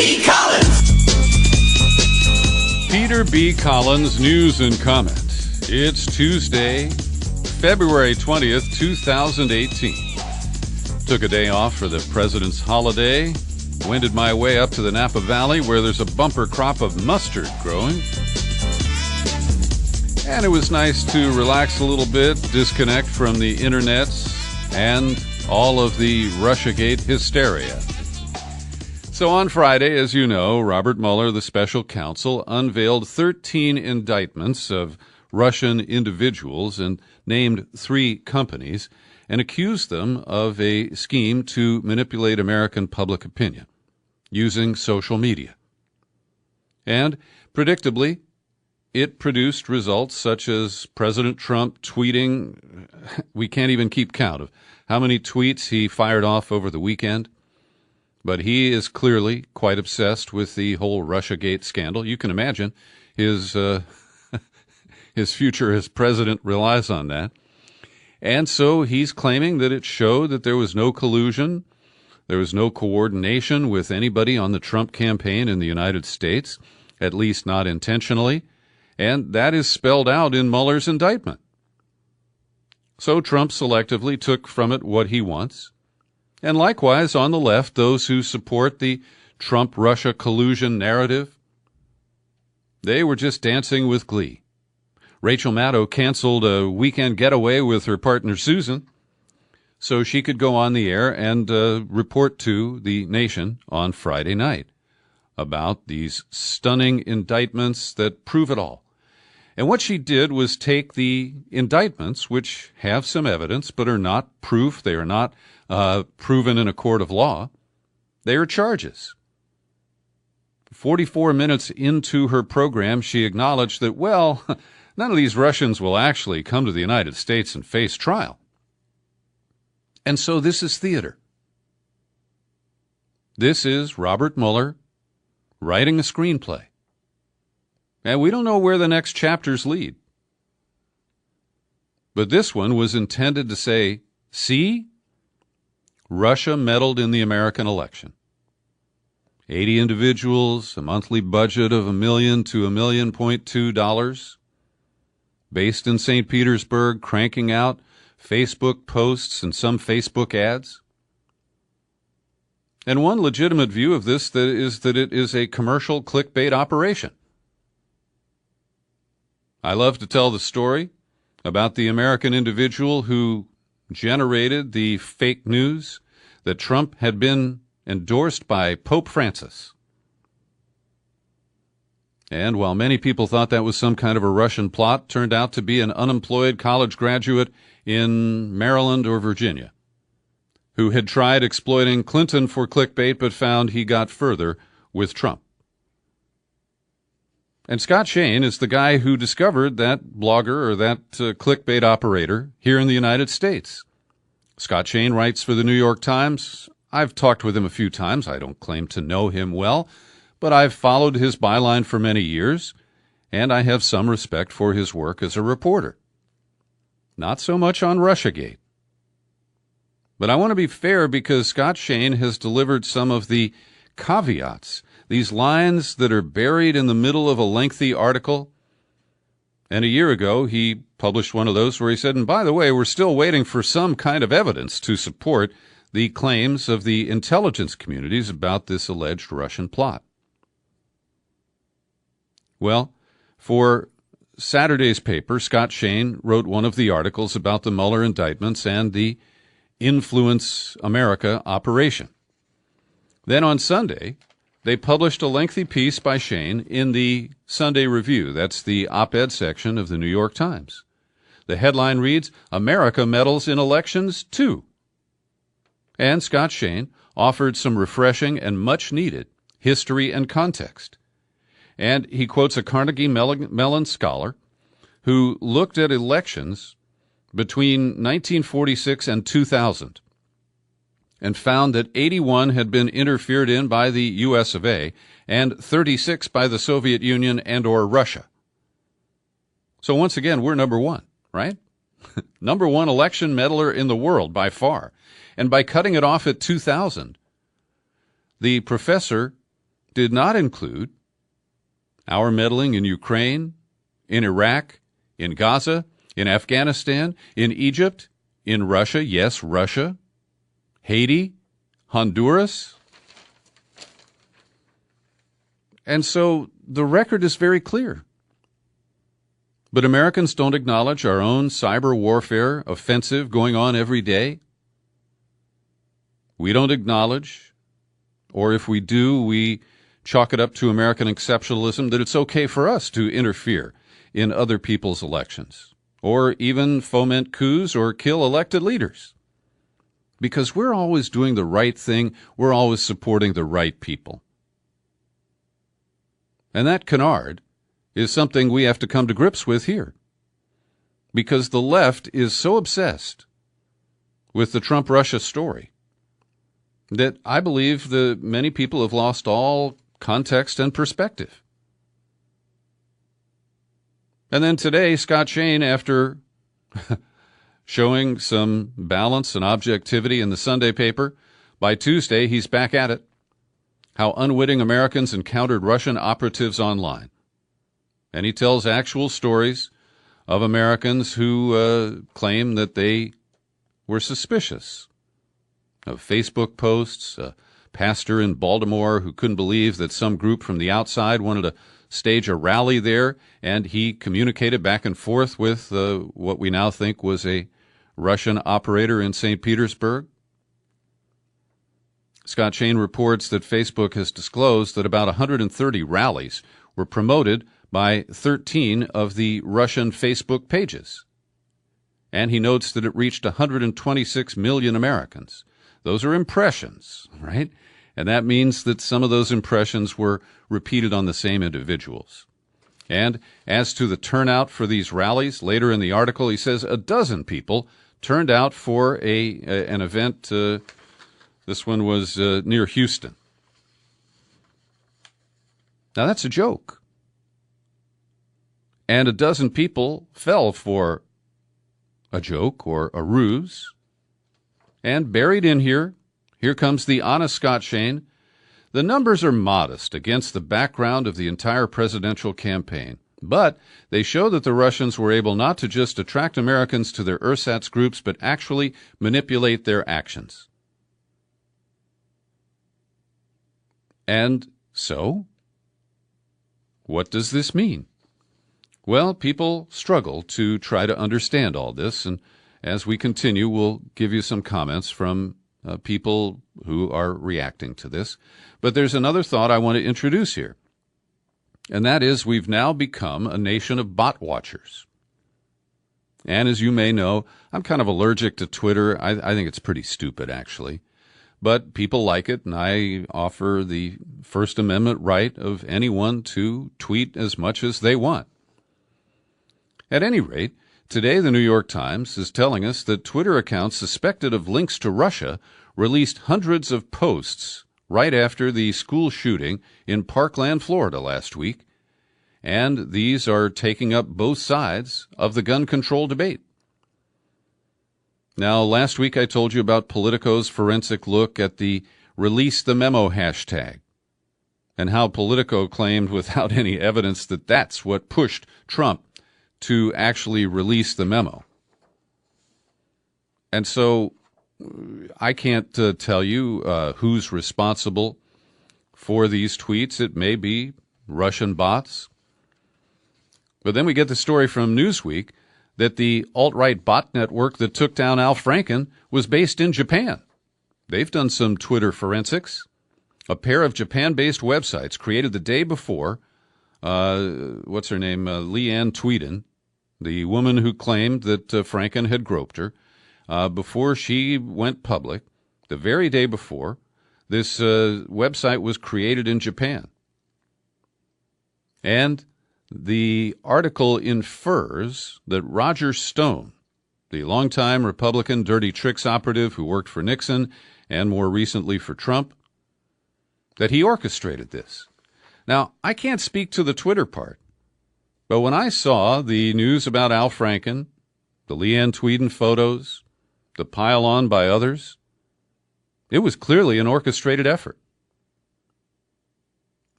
B. Collins. Peter B. Collins, news and comment. It's Tuesday, February 20th, 2018. Took a day off for the president's holiday. Wended my way up to the Napa Valley where there's a bumper crop of mustard growing. And it was nice to relax a little bit, disconnect from the internet and all of the Russiagate hysteria. So on Friday, as you know, Robert Mueller, the special counsel, unveiled 13 indictments of Russian individuals and named 3 companies and accused them of a scheme to manipulate American public opinion using social media. And, predictably, it produced results such as President Trump tweeting, we can't even keep count of how many tweets he fired off over the weekend. But he is clearly quite obsessed with the whole Russiagate scandal. You can imagine his his future as president relies on that. And so he's claiming that it showed that there was no collusion, there was no coordination with anybody on the Trump campaign in the United States, at least not intentionally, and that is spelled out in Mueller's indictment. So Trump selectively took from it what he wants. And likewise, on the left, those who support the Trump-Russia collusion narrative, they were just dancing with glee. Rachel Maddow canceled a weekend getaway with her partner Susan so she could go on the air and report to the nation on Friday night about these stunning indictments that prove it all. And what she did was take the indictments, which have some evidence but are not proof, they are not proven in a court of law. They are charges. 44 minutes into her program, she acknowledged that, well, none of these Russians will actually come to the United States and face trial. And so this is theater. This is Robert Mueller writing a screenplay. And we don't know where the next chapters lead. But this one was intended to say, see? Russia meddled in the American election. 80 individuals, a monthly budget of $1 million to $1.2 million, based in St. Petersburg, cranking out Facebook posts and some Facebook ads. And one legitimate view of this is that it is a commercial clickbait operation. I love to tell the story about the American individual who generated the fake news that Trump had been endorsed by Pope Francis. And while many people thought that was some kind of a Russian plot, turned out to be an unemployed college graduate in Maryland or Virginia who had tried exploiting Clinton for clickbait but found he got further with Trump. And Scott Shane is the guy who discovered that blogger or that clickbait operator here in the United States. Scott Shane writes for the New York Times. I've talked with him a few times. I don't claim to know him well, but I've followed his byline for many years, and I have some respect for his work as a reporter. Not so much on Russiagate. But I want to be fair because Scott Shane has delivered some of the caveats, these lines that are buried in the middle of a lengthy article. And a year ago, he published one of those where he said, and by the way, we're still waiting for some kind of evidence to support the claims of the intelligence communities about this alleged Russian plot. Well, for Saturday's paper, Scott Shane wrote one of the articles about the Mueller indictments and the Influence America operation. Then on Sunday, they published a lengthy piece by Shane in the Sunday Review. That's the op-ed section of the New York Times. The headline reads, America meddles in elections too. And Scott Shane offered some refreshing and much-needed history and context. And he quotes a Carnegie Mellon scholar who looked at elections between 1946 and 2000 and found that 81 had been interfered in by the U.S. of A. and 36 by the Soviet Union and or Russia. So once again, we're number one, right? Number one election meddler in the world by far. And by cutting it off at 2000, the professor did not include our meddling in Ukraine, in Iraq, in Gaza, in Afghanistan, in Egypt, in Russia, yes, Russia, Haiti, Honduras. And so the record is very clear. But Americans don't acknowledge our own cyber warfare offensive going on every day. We don't acknowledge, or if we do, we chalk it up to American exceptionalism, that it's okay for us to interfere in other people's elections, or even foment coups or kill elected leaders. Because we're always doing the right thing, we're always supporting the right people. And that canard is something we have to come to grips with here. Because the left is so obsessed with the Trump-Russia story that I believe that many people have lost all context and perspective. And then today, Scott Shane, after showing some balance and objectivity in the Sunday paper, by Tuesday he's back at it. How unwitting Americans encountered Russian operatives online. And he tells actual stories of Americans who claim that they were suspicious of Facebook posts, a pastor in Baltimore who couldn't believe that some group from the outside wanted to stage a rally there, and he communicated back and forth with what we now think was a Russian operator in St. Petersburg. Scott Shane reports that Facebook has disclosed that about 130 rallies were promoted by 13 of the Russian Facebook pages. And he notes that it reached 126 million Americans. Those are impressions, right? And that means that some of those impressions were repeated on the same individuals. And as to the turnout for these rallies, later in the article he says a dozen people turned out for an event. This one was near Houston. Now that's a joke. And a dozen people fell for a joke or a ruse. And buried in here comes the honest Scott Shane. The numbers are modest against the background of the entire presidential campaign, but they show that the Russians were able not to just attract Americans to their ersatz groups, but actually manipulate their actions. And so, what does this mean? Well, people struggle to try to understand all this, and as we continue, we'll give you some comments from people who are reacting to this. But there's another thought I want to introduce here, and that is we've now become a nation of bot watchers. And as you may know, I'm kind of allergic to Twitter. I think it's pretty stupid, actually. But people like it, and I offer the First Amendment right of anyone to tweet as much as they want. At any rate, today the New York Times is telling us that Twitter accounts suspected of links to Russia released hundreds of posts right after the school shooting in Parkland, Florida last week, and these are taking up both sides of the gun control debate. Now, last week I told you about Politico's forensic look at the Release the Memo hashtag and how Politico claimed without any evidence that that's what pushed Trump to actually release the memo. And so I can't tell you who's responsible for these tweets. It may be Russian bots. But then we get the story from Newsweek that the alt-right bot network that took down Al Franken was based in Japan. They've done some Twitter forensics. A pair of Japan-based websites created the day before, what's her name, Leanne Tweeden, the woman who claimed that Franken had groped her, before she went public, the very day before, this website was created in Japan. And the article infers that Roger Stone, the longtime Republican dirty tricks operative who worked for Nixon and more recently for Trump, that he orchestrated this. Now, I can't speak to the Twitter part, but when I saw the news about Al Franken, the Leanne Tweeden photos, the pile-on by others, it was clearly an orchestrated effort.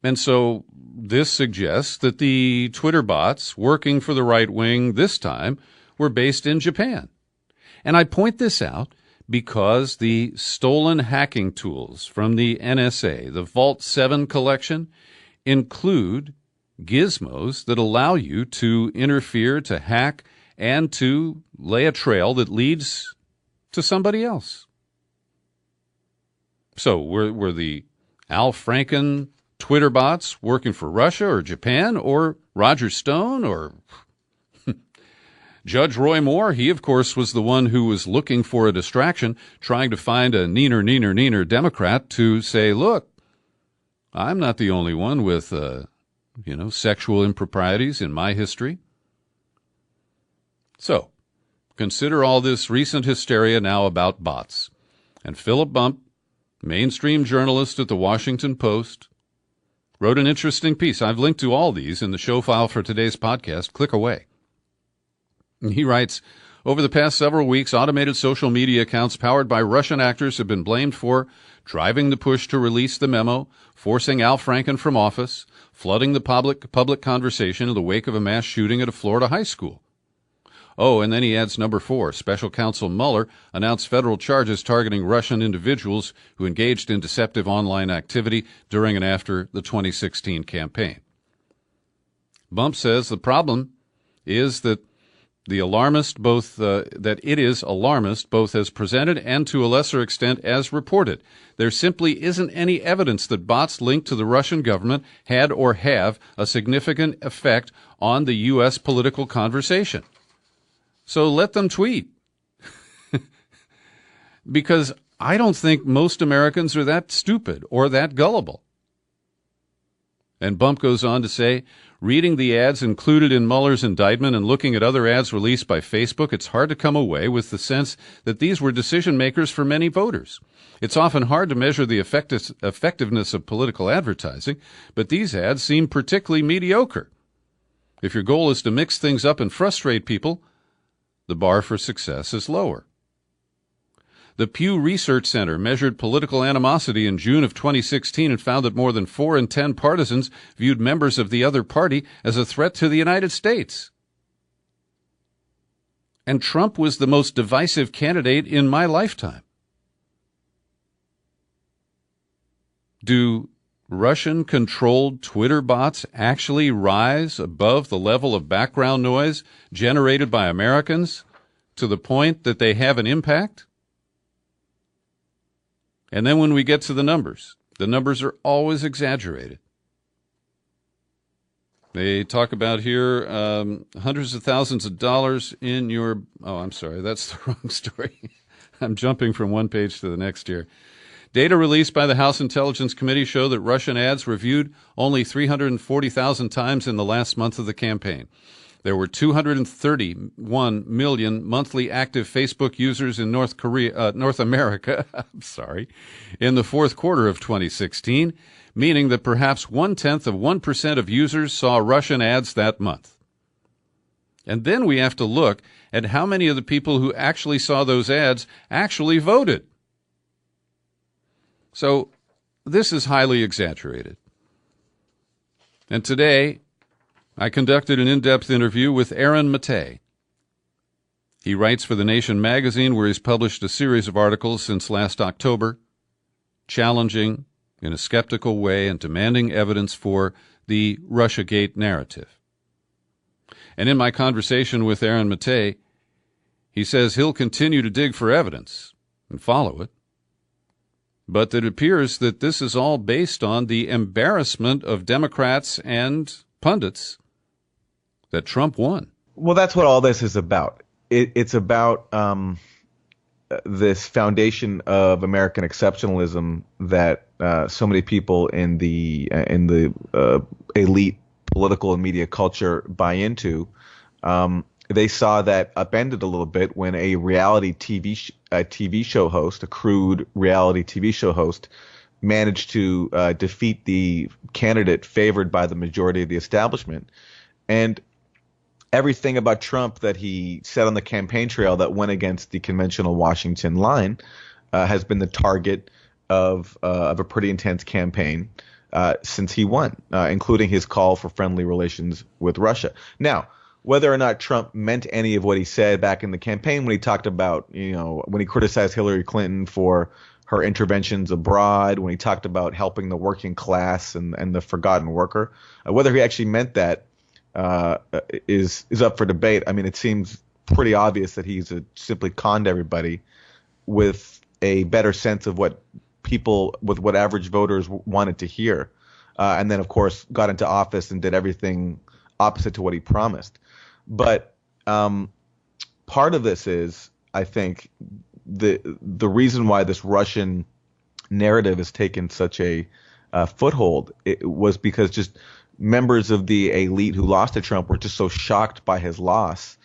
And so this suggests that the Twitter bots working for the right wing this time were based in Japan. And I point this out because the stolen hacking tools from the NSA, the Vault 7 collection, include gizmos that allow you to interfere, to hack, and to lay a trail that leads to somebody else. So were the Al Franken Twitter bots working for Russia or Japan or Roger Stone or Judge Roy Moore? He, of course, was the one who was looking for a distraction, trying to find a neener Democrat to say, look, I'm not the only one with, sexual improprieties in my history. So, consider all this recent hysteria now about bots. And Philip Bump, mainstream journalist at the Washington Post, wrote an interesting piece. I've linked to all these in the show file for today's podcast. Click away. He writes, over the past several weeks, automated social media accounts powered by Russian actors have been blamed for driving the push to release the memo, forcing Al Franken from office, flooding the public conversation in the wake of a mass shooting at a Florida high school. Oh, and then he adds number 4. Special Counsel Mueller announced federal charges targeting Russian individuals who engaged in deceptive online activity during and after the 2016 campaign. Bump says the problem is that it is alarmist both as presented and to a lesser extent as reported. There simply isn't any evidence that bots linked to the Russian government had or have a significant effect on the U.S. political conversation. So let them tweet. Because I don't think most Americans are that stupid or that gullible. And Bump goes on to say, reading the ads included in Mueller's indictment and looking at other ads released by Facebook, it's hard to come away with the sense that these were decision makers for many voters. It's often hard to measure the effectiveness of political advertising, but these ads seem particularly mediocre. If your goal is to mix things up and frustrate people, the bar for success is lower. The Pew Research Center measured political animosity in June of 2016 and found that more than 4 in 10 partisans viewed members of the other party as a threat to the United States. And Trump was the most divisive candidate in my lifetime. Do Russian-controlled Twitter bots actually rise above the level of background noise generated by Americans to the point that they have an impact? And then when we get to the numbers are always exaggerated. They talk about here hundreds of thousands of dollars in your... Oh, I'm sorry, that's the wrong story. I'm jumping from one page to the next here. Data released by the House Intelligence Committee show that Russian ads were viewed only 340,000 times in the last month of the campaign. There were 231 million monthly active Facebook users in North America, in the fourth quarter of 2016, meaning that perhaps 0.1% of users saw Russian ads that month. And then we have to look at how many of the people who actually saw those ads actually voted. So this is highly exaggerated. And today, I conducted an in-depth interview with Aaron Maté. He writes for The Nation magazine, where he's published a series of articles since last October, challenging in a skeptical way and demanding evidence for the Russiagate narrative. And in my conversation with Aaron Maté, he says he'll continue to dig for evidence and follow it, but that it appears that this is all based on the embarrassment of Democrats and pundits that Trump won. Well, that's what all this is about. It's about this foundation of American exceptionalism that so many people in the elite political and media culture buy into. They saw that upended a little bit when a reality TV show host, a crude reality TV show host, managed to defeat the candidate favored by the majority of the establishment. And everything about Trump that he said on the campaign trail that went against the conventional Washington line has been the target of a pretty intense campaign. since he won, including his call for friendly relations with Russia. Now, whether or not Trump meant any of what he said back in the campaign when he talked about, when he criticized Hillary Clinton for her interventions abroad, when he talked about helping the working class and the forgotten worker, whether he actually meant that is up for debate. I mean, it seems pretty obvious that he's simply conned everybody with a better sense of what average voters wanted to hear, and then of course got into office and did everything opposite to what he promised. But part of this is, I think, the reason why this Russian narrative has taken such a foothold was because just members of the elite who lost to Trump were just so shocked by his loss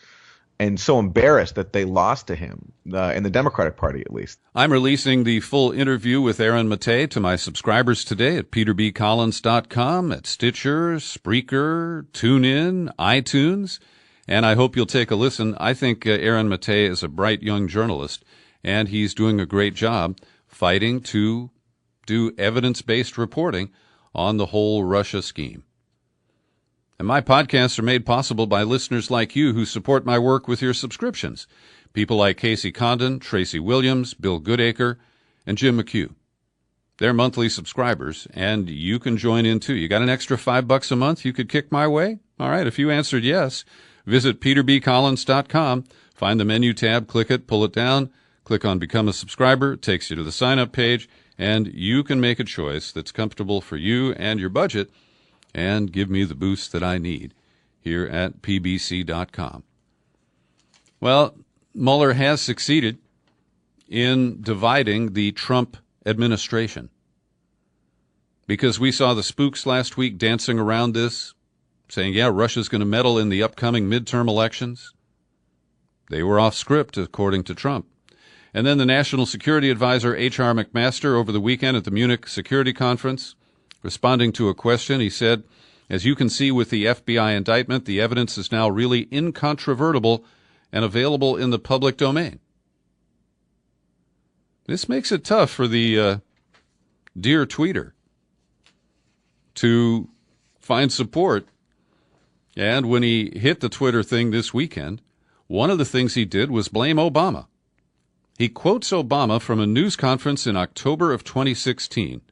and so embarrassed that they lost to him, in the Democratic Party at least. I'm releasing the full interview with Aaron Maté to my subscribers today at peterbcollins.com, at Stitcher, Spreaker, TuneIn, iTunes, and I hope you'll take a listen. I think Aaron Maté is a bright young journalist, and he's doing a great job fighting to do evidence-based reporting on the whole Russia scheme. And my podcasts are made possible by listeners like you who support my work with your subscriptions. People like Casey Condon, Tracy Williams, Bill Goodacre, and Jim McHugh. They're monthly subscribers, and you can join in too. You got an extra $5 a month you could kick my way? All right, if you answered yes, visit peterbcollins.com, find the menu tab, click it, pull it down, click on Become a Subscriber, it takes you to the sign-up page, and you can make a choice that's comfortable for you and your budget and give me the boost that I need here at pbc.com. Well, Mueller has succeeded in dividing the Trump administration, because we saw the spooks last week dancing around this, saying, yeah, Russia's going to meddle in the upcoming midterm elections. They were off script, according to Trump. And then the National Security Advisor, H.R. McMaster, over the weekend at the Munich Security Conference, responding to a question, he said, as you can see with the FBI indictment, the evidence is now really incontrovertible and available in the public domain. This makes it tough for the dear tweeter to find support. And when he hit the Twitter thing this weekend, one of the things he did was blame Obama. He quotes Obama from a news conference in October of 2016.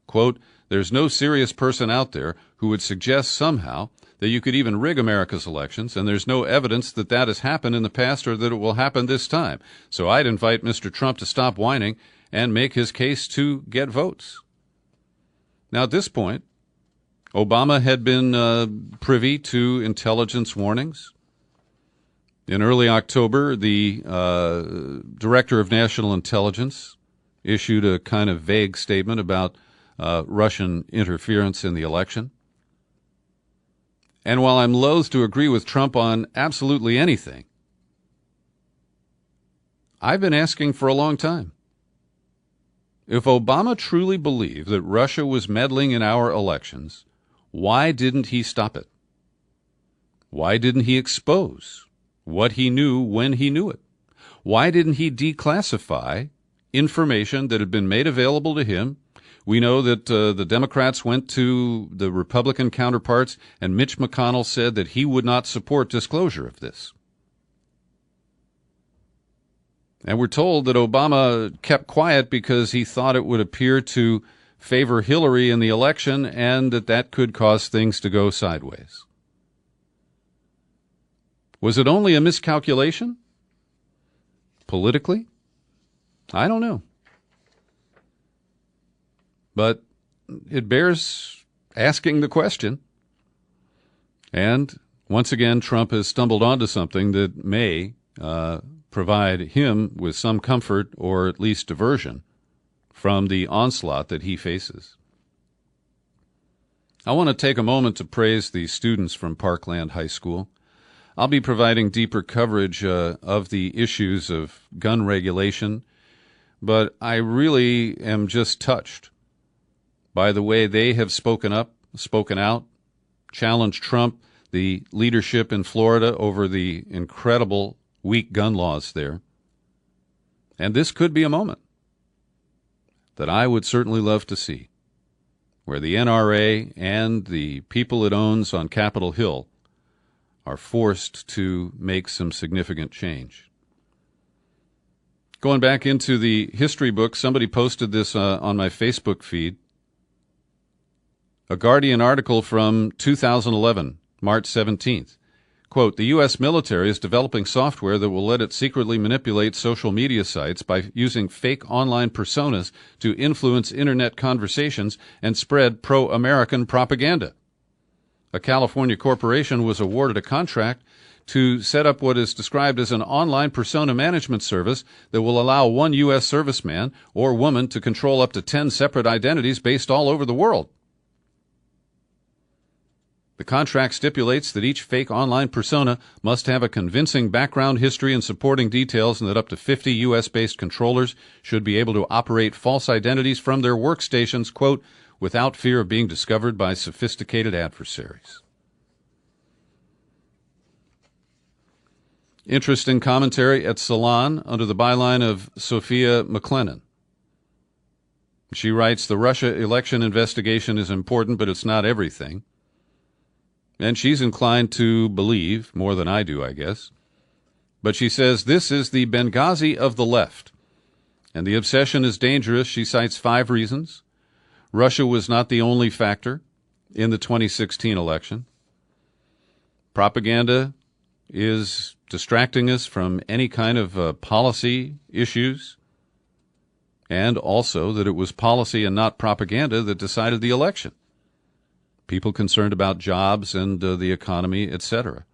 Quote, there's no serious person out there who would suggest somehow that you could even rig America's elections, and there's no evidence that that has happened in the past or that it will happen this time. So I'd invite Mr. Trump to stop whining and make his case to get votes. Now, at this point, Obama had been privy to intelligence warnings. In early October, the Director of National Intelligence issued a kind of vague statement about Russian interference in the election. And while I'm loath to agree with Trump on absolutely anything, I've been asking for a long time. If Obama truly believed that Russia was meddling in our elections, why didn't he stop it? Why didn't he expose what he knew when he knew it? Why didn't he declassify information that had been made available to him? We know that the Democrats went to the Republican counterparts, and Mitch McConnell said that he would not support disclosure of this. And we're told that Obama kept quiet because he thought it would appear to favor Hillary in the election and that could cause things to go sideways. Was it only a miscalculation? Politically? I don't know. But it bears asking the question. And once again, Trump has stumbled onto something that may provide him with some comfort or at least diversion from the onslaught that he faces. I want to take a moment to praise the students from Parkland High School. I'll be providing deeper coverage of the issues of gun regulation, but I really am just touched by the way they have spoken up, spoken out, challenged Trump, the leadership in Florida over the incredible weak gun laws there. And this could be a moment that I would certainly love to see. where the NRA and the people it owns on Capitol Hill are forced to make some significant change. Going back into the history book, somebody posted this on my Facebook feed. A Guardian article from 2011, March 17th. Quote, the U.S. military is developing software that will let it secretly manipulate social media sites by using fake online personas to influence internet conversations and spread pro-American propaganda. A California corporation was awarded a contract to set up what is described as an online persona management service that will allow one U.S. serviceman or woman to control up to 10 separate identities based all over the world. The contract stipulates that each fake online persona must have a convincing background history and supporting details, and that up to 50 U.S.-based controllers should be able to operate false identities from their workstations, quote, without fear of being discovered by sophisticated adversaries. Interesting commentary at Salon under the byline of Sophia McLennan. She writes, the Russia election investigation is important, but it's not everything. And she's inclined to believe, more than I do, I guess. But she says this is the Benghazi of the left. And the obsession is dangerous. She cites 5 reasons. Russia was not the only factor in the 2016 election. Propaganda is distracting us from any kind of policy issues. And also that it was policy and not propaganda that decided the election. People concerned about jobs and the economy, etc.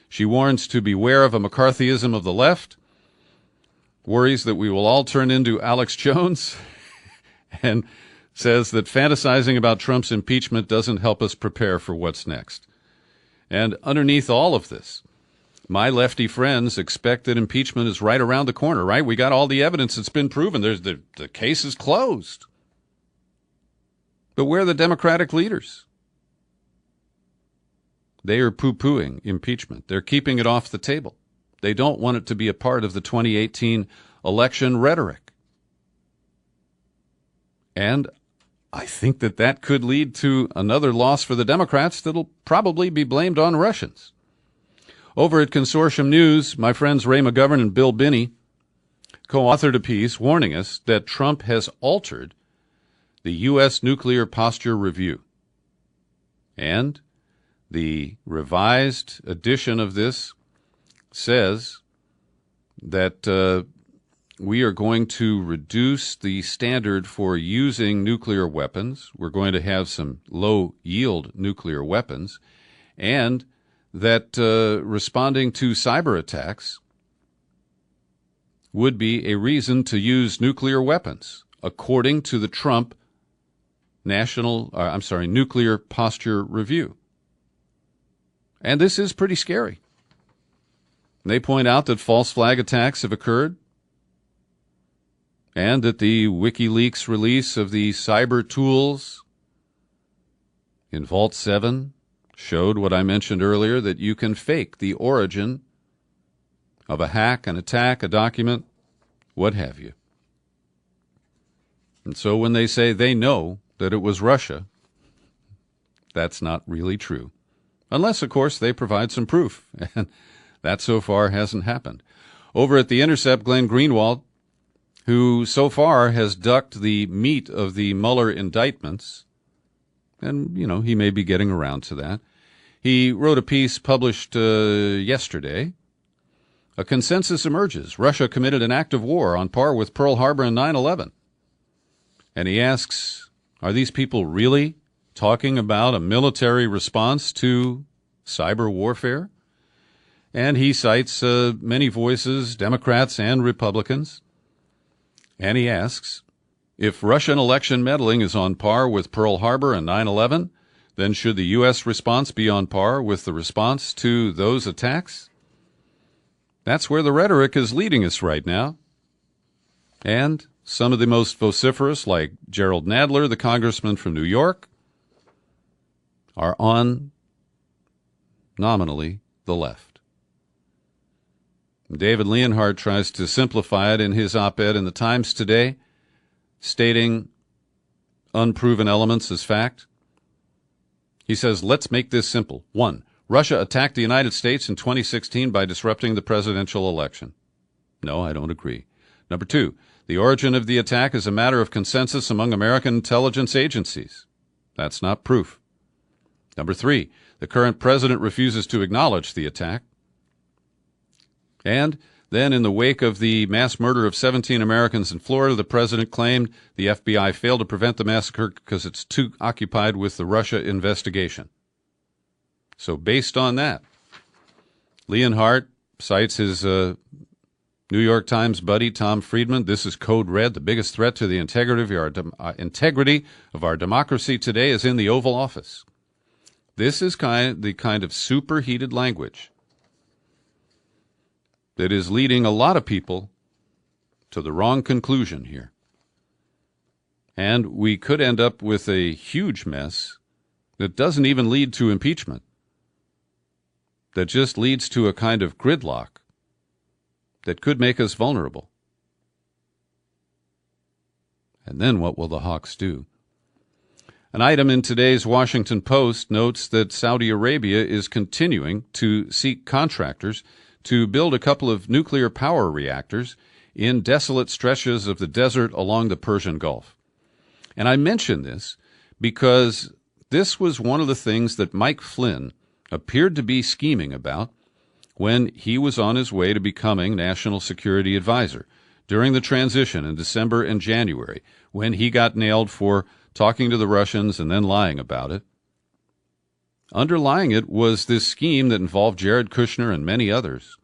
She warns to beware of a McCarthyism of the left, worries that we will all turn into Alex Jones, and says that fantasizing about Trump's impeachment doesn't help us prepare for what's next. And underneath all of this, my lefty friends expect that impeachment is right around the corner, right? We got all the evidence that's been proven. The case is closed. But where are the Democratic leaders? They are poo-pooing impeachment. They're keeping it off the table. They don't want it to be a part of the 2018 election rhetoric. And I think that could lead to another loss for the Democrats that'll probably be blamed on Russians. Over at Consortium News, my friends Ray McGovern and Bill Binney co-authored a piece warning us that Trump has altered the U.S. Nuclear Posture Review. And the revised edition of this says that we are going to reduce the standard for using nuclear weapons. We're going to have some low-yield nuclear weapons, and that responding to cyber attacks would be a reason to use nuclear weapons, according to the Trump Nuclear Posture Review. And this is pretty scary. They point out that false flag attacks have occurred and that the WikiLeaks release of the cyber tools in Vault 7 showed what I mentioned earlier, that you can fake the origin of a hack, an attack, a document, what have you. And so when they say they know that it was Russia, that's not really true. Unless, of course, they provide some proof. And that so far hasn't happened. Over at The Intercept, Glenn Greenwald, who so far has ducked the meat of the Mueller indictments, and, he may be getting around to that. He wrote a piece published yesterday. A consensus emerges. Russia committed an act of war on par with Pearl Harbor and 9/11. And he asks, are these people really talking about a military response to cyber warfare? And he cites many voices, Democrats and Republicans. And he asks, if Russian election meddling is on par with Pearl Harbor and 9/11, then should the U.S. response be on par with the response to those attacks? That's where the rhetoric is leading us right now. And some of the most vociferous, like Gerald Nadler, the congressman from New York, are on, nominally, the left. David Leonhardt tries to simplify it in his op-ed in the Times today, stating, unproven elements as fact. He says, let's make this simple. 1. Russia attacked the United States in 2016 by disrupting the presidential election. No, I don't agree. Number 2. The origin of the attack is a matter of consensus among American intelligence agencies. That's not proof. Number 3. The current president refuses to acknowledge the attack. And then, in the wake of the mass murder of 17 Americans in Florida, the president claimed the FBI failed to prevent the massacre because it's too occupied with the Russia investigation. So based on that, Leonhardt cites his New York Times buddy, Tom Friedman. This is code red. The biggest threat to the integrity of our democracy today is in the Oval Office. This is the kind of superheated language that is leading a lot of people to the wrong conclusion here. And we could end up with a huge mess that doesn't even lead to impeachment, that just leads to a kind of gridlock that could make us vulnerable. And then what will the hawks do? An item in today's Washington Post notes that Saudi Arabia is continuing to seek contractors to build a couple of nuclear power reactors in desolate stretches of the desert along the Persian Gulf. And I mention this because this was one of the things that Mike Flynn appeared to be scheming about when he was on his way to becoming National Security Advisor during the transition in December and January, when he got nailed for talking to the Russians and then lying about it. Underlying it was this scheme that involved Jared Kushner and many others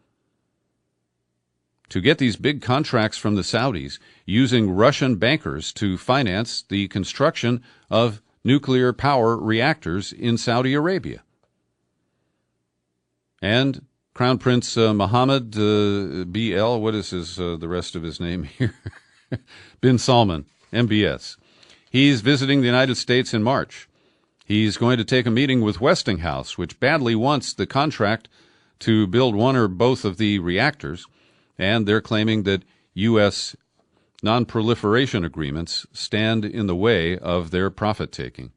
to get these big contracts from the Saudis using Russian bankers to finance the construction of nuclear power reactors in Saudi Arabia. And Crown Prince Mohammed B.L., what is the rest of his name here? Bin Salman, MBS. He's visiting the United States in March. He's going to take a meeting with Westinghouse, which badly wants the contract to build one or both of the reactors, and they're claiming that U.S. non-proliferation agreements stand in the way of their profit-taking.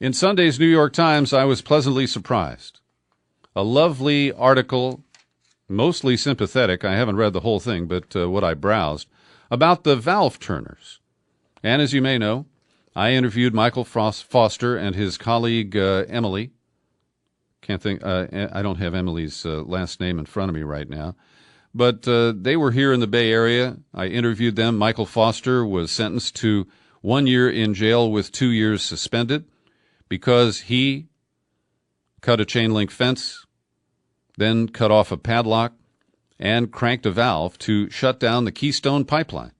In Sunday's New York Times, I was pleasantly surprised. A lovely article, mostly sympathetic, I haven't read the whole thing, but what I browsed, about the valve turners. And as you may know, I interviewed Michael Foster and his colleague Emily. I don't have Emily's last name in front of me right now. But they were here in the Bay Area. I interviewed them. Michael Foster was sentenced to 1 year in jail with 2 years suspended because he cut a chain link fence, then cut off a padlock, and cranked a valve to shut down the Keystone Pipeline.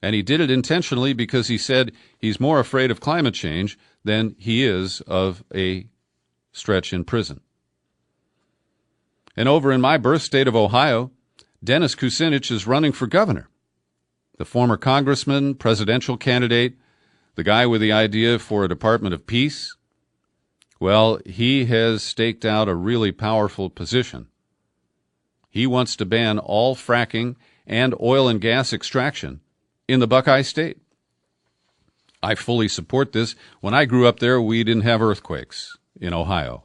And he did it intentionally because he said he's more afraid of climate change than he is of a stretch in prison. And over in my birth state of Ohio, Dennis Kucinich is running for governor. The former congressman, presidential candidate, the guy with the idea for a Department of Peace. Well, he has staked out a really powerful position. He wants to ban all fracking and oil and gas extraction in the Buckeye State. I fully support this. When I grew up there, we didn't have earthquakes in Ohio.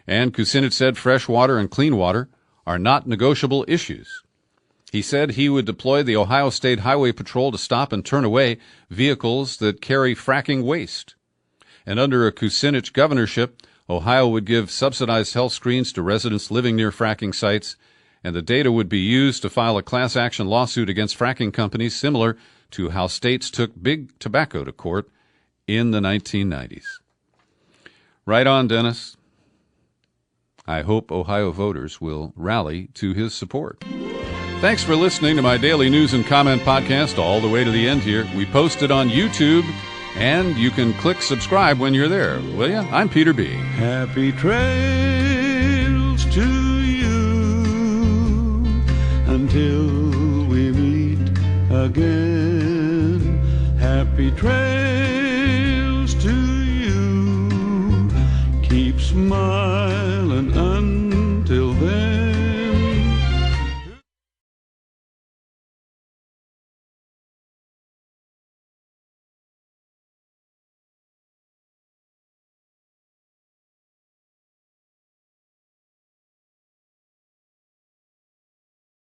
And Kucinich said fresh water and clean water are not negotiable issues. He said he would deploy the Ohio State Highway Patrol to stop and turn away vehicles that carry fracking waste. And under a Kucinich governorship, Ohio would give subsidized health screens to residents living near fracking sites, and the data would be used to file a class action lawsuit against fracking companies similar to how states took big tobacco to court in the 1990s. Right on, Dennis. I hope Ohio voters will rally to his support. Thanks for listening to my daily news and comment podcast all the way to the end here. We post it on YouTube, and you can click subscribe when you're there. Will ya? I'm Peter B. Happy trails to you until we meet again. Happy trails.